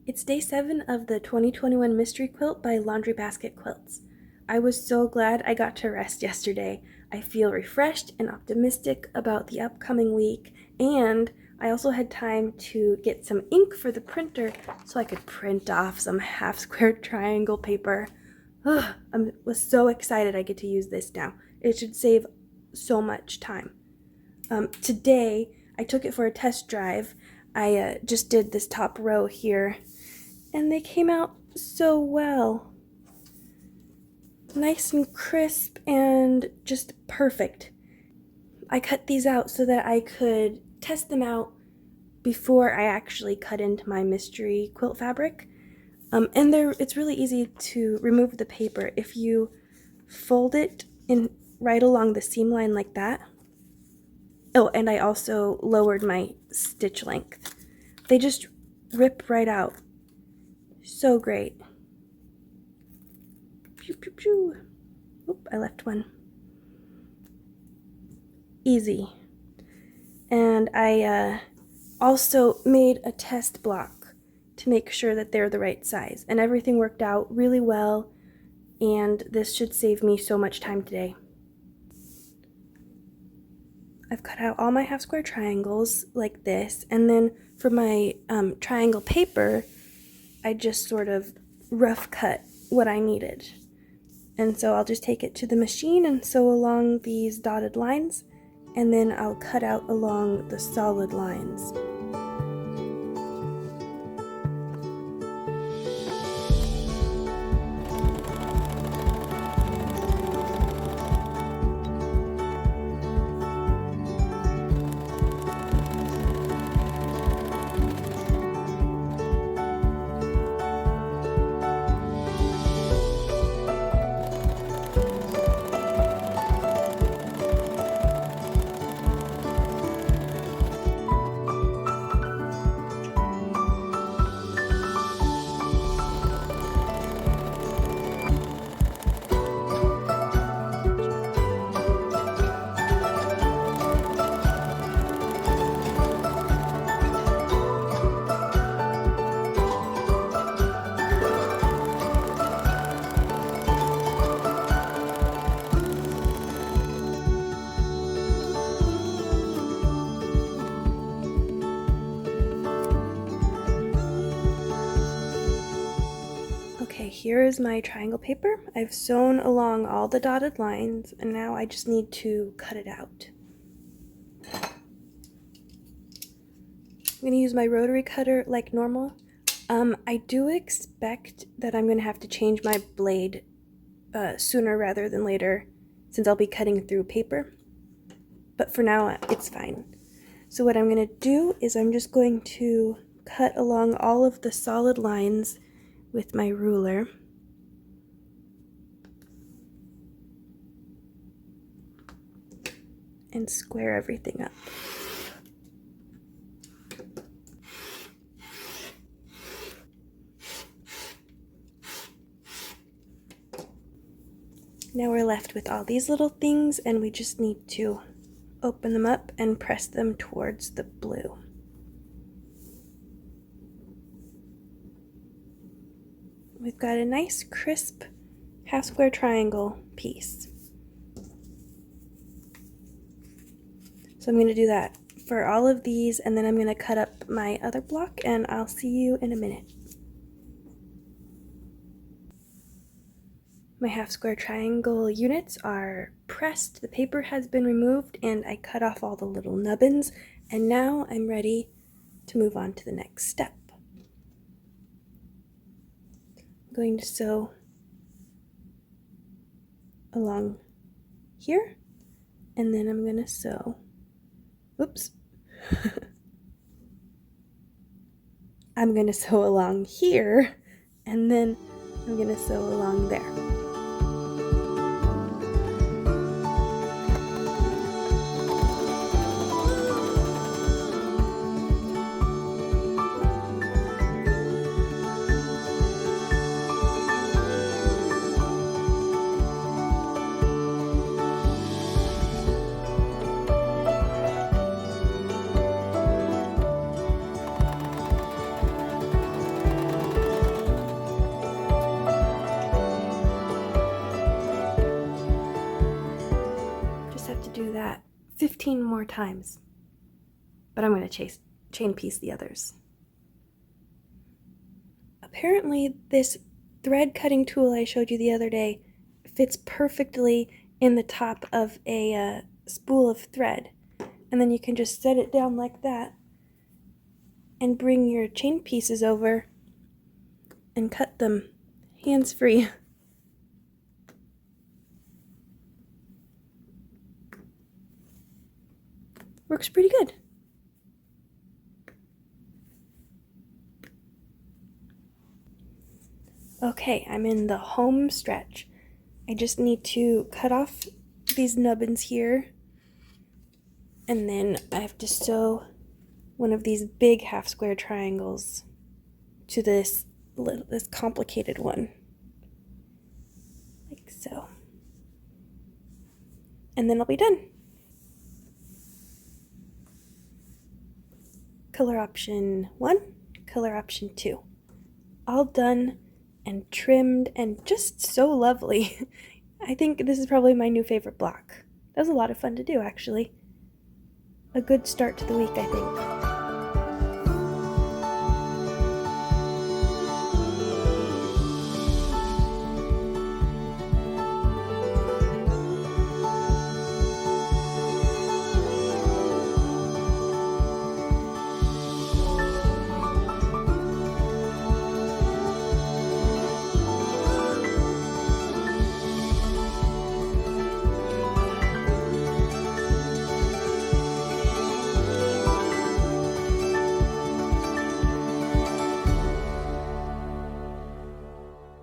It's day 7 of the 2021 Mystery Quilt by Laundry Basket Quilts. I was so glad I got to rest yesterday. I feel refreshed and optimistic about the upcoming week, and I also had time to get some ink for the printer so I could print off some half-square triangle paper. I was so excited I get to use this now. It should save so much time. Today, I took it for a test drive. I just did this top row here, and they came out so well. Nice and crisp and just perfect. I cut these out so that I could test them out before I actually cut into my mystery quilt fabric. And it's really easy to remove the paper if you fold it in right along the seam line like that. Oh, and I also lowered my stitch length. They just rip right out. So great. Pew, pew, pew. Oop, I left one. Easy. And I also made a test block to make sure that they're the right size. And everything worked out really well, and this should save me so much time today. I've cut out all my half square triangles like this, and then for my triangle paper, I just sort of rough cut what I needed. And so I'll just take it to the machine and sew along these dotted lines, and then I'll cut out along the solid lines. Okay, here is my triangle paper. I've sewn along all the dotted lines, and now I just need to cut it out. I'm going to use my rotary cutter like normal. I do expect that I'm going to have to change my blade sooner rather than later, since I'll be cutting through paper. But for now, it's fine. So what I'm going to do is I'm just going to cut along all of the solid lines with my ruler. And square everything up. Now we're left with all these little things, and we just need to open them up and press them towards the blue. We've got a nice crisp half square triangle piece. So I'm going to do that for all of these, and then I'm going to cut up my other block, and I'll see you in a minute. My half square triangle units are pressed, the paper has been removed, and I cut off all the little nubbins, and now I'm ready to move on to the next step. I'm going to sew along here, and then I'm going to sew, oops, I'm going to sew along here, and then I'm going to sew along there. 15 more times. But I'm going to chain piece the others. Apparently, this thread cutting tool I showed you the other day fits perfectly in the top of a spool of thread. And then you can just set it down like that and bring your chain pieces over and cut them hands-free. Works pretty good. Okay, I'm in the home stretch. I just need to cut off these nubbins here, and then I have to sew one of these big half square triangles to this complicated one, like so. And then I'll be done. Color option 1, color option 2. All done and trimmed and just so lovely. I think this is probably my new favorite block. That was a lot of fun to do, actually. A good start to the week, I think.